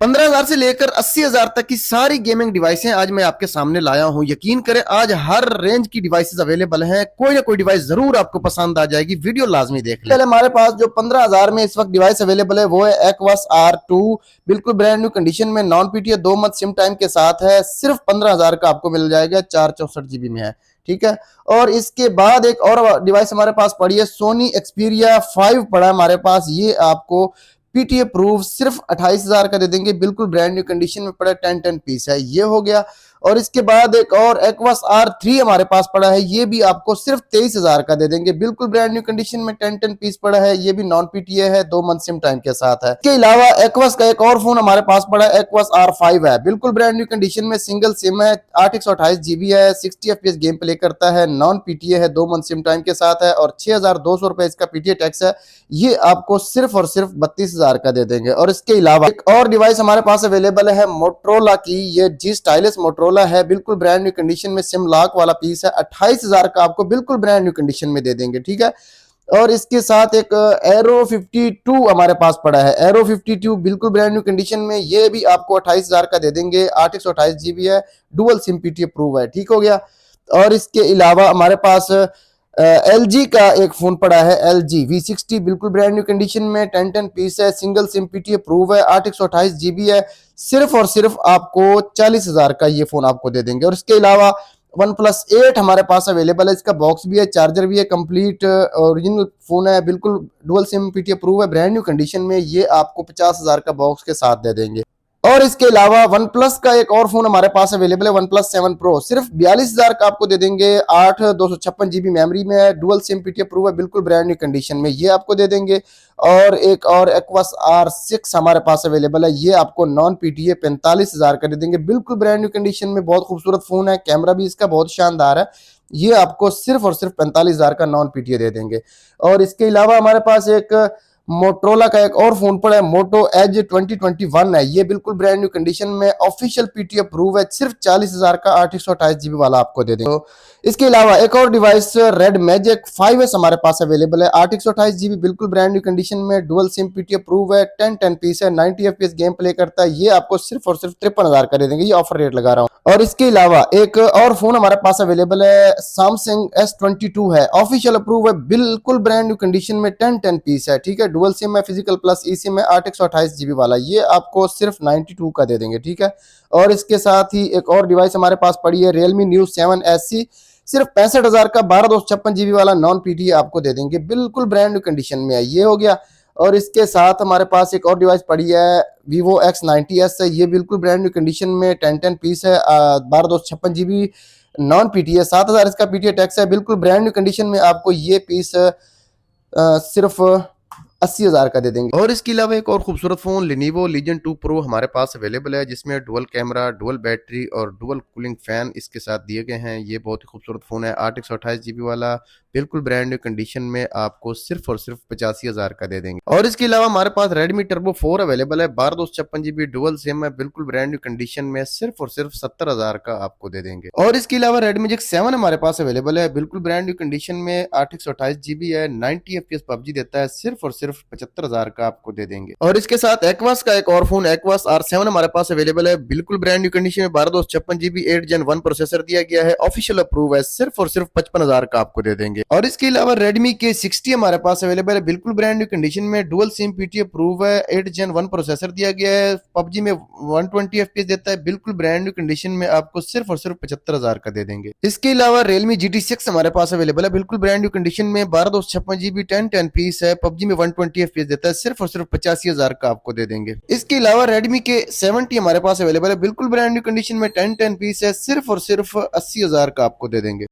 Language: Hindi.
15,000 से लेकर 80,000 तक की सारी गेमिंग डिवाइसें आज मैं आपके सामने लाया हूं। यकीन करें आज हर रेंज की डिवाइसेस अवेलेबल हैं। कोई ना कोई डिवाइस जरूर आपको पसंद आ जाएगी। वीडियो लाजमी देख लें। पहले हमारे पास जो 15,000 में इस वक्त डिवाइस अवेलेबल है वो है एक्वास R2, बिल्कुल ब्रांड न्यू कंडीशन में, non PTA 2 month SIM time के साथ है। सिर्फ 15,000 का आपको मिल जाएगा, 464 GB में है। ठीक है। और इसके बाद एक और डिवाइस हमारे पास पड़ी है, सोनी एक्सपीरिया 5 पड़ा है हमारे पास। ये आपको पीटीए प्रूफ सिर्फ 28,000 का दे देंगे, बिल्कुल ब्रांड न्यू कंडीशन में पड़ा, 10 पीस है। ये हो गया। और इसके बाद एक और एक्वास R3 हमारे पास पड़ा है, ये भी आपको सिर्फ 23,000 का दे देंगे, बिल्कुल ब्रांड न्यू कंडीशन में, 10 पीस पड़ा है। ये भी नॉन पीटीए है, 2 मंथ सिम टाइम के साथ है। इसके अलावा एक्वास का एक और फोन हमारे पास पड़ा है, एक्वास R5 है, बिल्कुल ब्रांड न्यू कंडीशन में, सिंगल सिम है, 8 GB है, 60 FPS गेम प्ले करता है, नॉन पीटीए है, 2 मंथ सिम टाइम के साथ है और 6,200 रुपए इसका पीटीए टैक्स है। ये आपको सिर्फ और सिर्फ 32,000 का दे देंगे। और इसके अलावा एक और डिवाइस हमारे पास अवेलेबल है मोटरोला की, ये जी स्टाइलिस मोटरोला है, बिल्कुल ब्रांड न्यू कंडीशन में, सिम लॉक वाला पीस है, 28,000 का आपको बिल्कुल ब्रांड न्यू कंडीशन में दे देंगे। ठीक है। और इसके साथ एक एरो 52 हमारे पास पड़ा है, एरो 52 बिल्कुल ब्रांड न्यू कंडीशन में, ये भी आपको 28,000 का दे देंगे, 8 GB है, डुअल सिम पीटीए प्रूव है। ठीक हो गया। और इसके अलावा हमारे पास LG का एक फोन पड़ा है, LG V60, बिल्कुल ब्रांड न्यू कंडीशन में, 10 पीस है, सिंगल सिम पीटीए प्रूव है, 8 GB है। सिर्फ और सिर्फ आपको 40,000 का ये फोन आपको दे देंगे। और इसके अलावा OnePlus 8 हमारे पास अवेलेबल है, इसका बॉक्स भी है, चार्जर भी है, कंप्लीट ओरिजिनल फोन है, बिल्कुल डुअल सिम पीटीए प्रूव है, ब्रांड न्यू कंडीशन में। ये आपको 50,000 का बॉक्स के साथ दे देंगे। और इसके अलावा वन प्लस का एक और फोन हमारे पास अवेलेबल है, OnePlus 7 Pro, सिर्फ 42,000 का आपको दे देंगे, 8 GB मेमोरी में है, डुअल सिम पीटीए प्रूव है, बिल्कुल ब्रांड न्यू कंडीशन में, ये आपको दे देंगे। और एक और एक्वास R6 हमारे पास अवेलेबल है, ये आपको नॉन पीटीए 45,000 का दे देंगे, बिल्कुल ब्रांड न्यू कंडीशन में, बहुत खूबसूरत फोन है, कैमरा भी इसका बहुत शानदार है। ये आपको सिर्फ और सिर्फ 45,000 का नॉन पीटीए दे देंगे। और इसके अलावा हमारे पास एक मोटरोला का एक और फोन पड़ा है, मोटो एज 2021 है, ये बिल्कुल ब्रांड न्यू कंडीशन में, ऑफिशियल पीटीए प्रूव है, सिर्फ 40,000 का 8 GB वाला आपको दे देंगे। तो इसके अलावा एक और डिवाइस रेड मैजिक 5S हमारे पास अवेलेबल है, 8 GB, बिल्कुल ब्रांड न्यू कंडीशन में, डुअल सिम पीटीए प्रूव है, 10 पीस है, 90 FPS गेम प्ले करता है। ये आपको सिर्फ और सिर्फ 53,000 का दे देंगे, ये ऑफर रेट लगा रहा हूँ। और इसके अलावा एक और फोन हमारे पास अवेलेबल है, सैमसंग S22 है, ऑफिशियल अप्रूव है, बिल्कुल ब्रांड न्यू कंडीशन में, 10 पीस है। ठीक है। डुअल सिम है, फिजिकल प्लस ई सिम है, 8 GB वाला, ये आपको सिर्फ 92 का दे देंगे। ठीक है। और इसके साथ ही एक और डिवाइस हमारे पास पड़ी है, Realme New 7 SC, सिर्फ 65,000 का, 12 GB वाला, नॉन पीटीए आपको दे देंगे, बिल्कुल ब्रांड न्यू कंडीशन में है। ये हो गया। और इसके साथ हमारे पास एक और डिवाइस पड़ी है, Vivo X90s है, ये बिल्कुल ब्रांड न्यू कंडीशन में, 10 पीस है, 12 नॉन पीटीए, 7,000 इसका पीटीए टैक्स है, बिल्कुल ब्रांड न्यू कंडीशन में, आपको ये पीस सिर्फ 80,000 का दे देंगे। और इसके अलावा एक और खूबसूरत फोन Lenovo Legion 2 Pro हमारे पास अवेलेबल है, जिसमें डुअल कैमरा, डुअल बैटरी और डुअल कूलिंग फैन इसके साथ दिए गए हैं। ये बहुत ही खूबसूरत फोन है, 8 GB वाला, बिल्कुल ब्रांड न्यू कंडीशन में, आपको सिर्फ और सिर्फ 85,000 का दे देंगे। और इसके अलावा हमारे पास Redmi Turbo 4 अवेलेबल है, 12 GB डुअल सिम है, बिल्कुल ब्रांड न्यू कंडीशन में, सिर्फ और सिर्फ 70,000 का आपको दे देंगे। और इसके अलावा Redmi Magic 7 हमारे पास अवेलेबल है, बिल्कुल ब्रांड न्यू कंडीशन में, 8 GB है, 90 FPS PUBG देता है, सिर्फ और सिर्फ 75,000 का आपको दे देंगे। और इसके साथ एक्वास का एक और फोन, एक्वास R7 हमारे पास अवेलेबल है, बिल्कुल ब्रांड न्यू कंडीशन में, 12 GB 8 Gen 1 प्रोसेसर दिया गया है, ऑफिशियल अप्रूव है, सिर्फ और सिर्फ 55,000 का आपको दे देंगे। और इसके अलावा Redmi K60 हमारे पास अवेलेबल है, बिल्कुल ब्रांड न्यू कंडीशन में, डुअल सिम पीटीए प्रूव है, 8 Gen 1 प्रोसेसर दिया गया है, PUBG में 120 FPS देता है, बिल्कुल ब्रांड न्यू कंडीशन में, आपको सिर्फ और सिर्फ 75,000 का दे देंगे। इसके अलावा Realme GT6 हमारे पास अवेलेबल है, बिल्कुल ब्रांड न्यू कंडीशन में, 12 GB 10 पीस है, PUBG में 120 FPS देता है, सिर्फ और सिर्फ 85,000 का आपको दे देंगे। इसके अलावा Redmi K70 हमारे पास अवेलेबल है, बिल्कुल ब्रांड न्यू कंडीशन में, 10 पीस है, सिर्फ और सिर्फ 80,000 का आपको दे देंगे।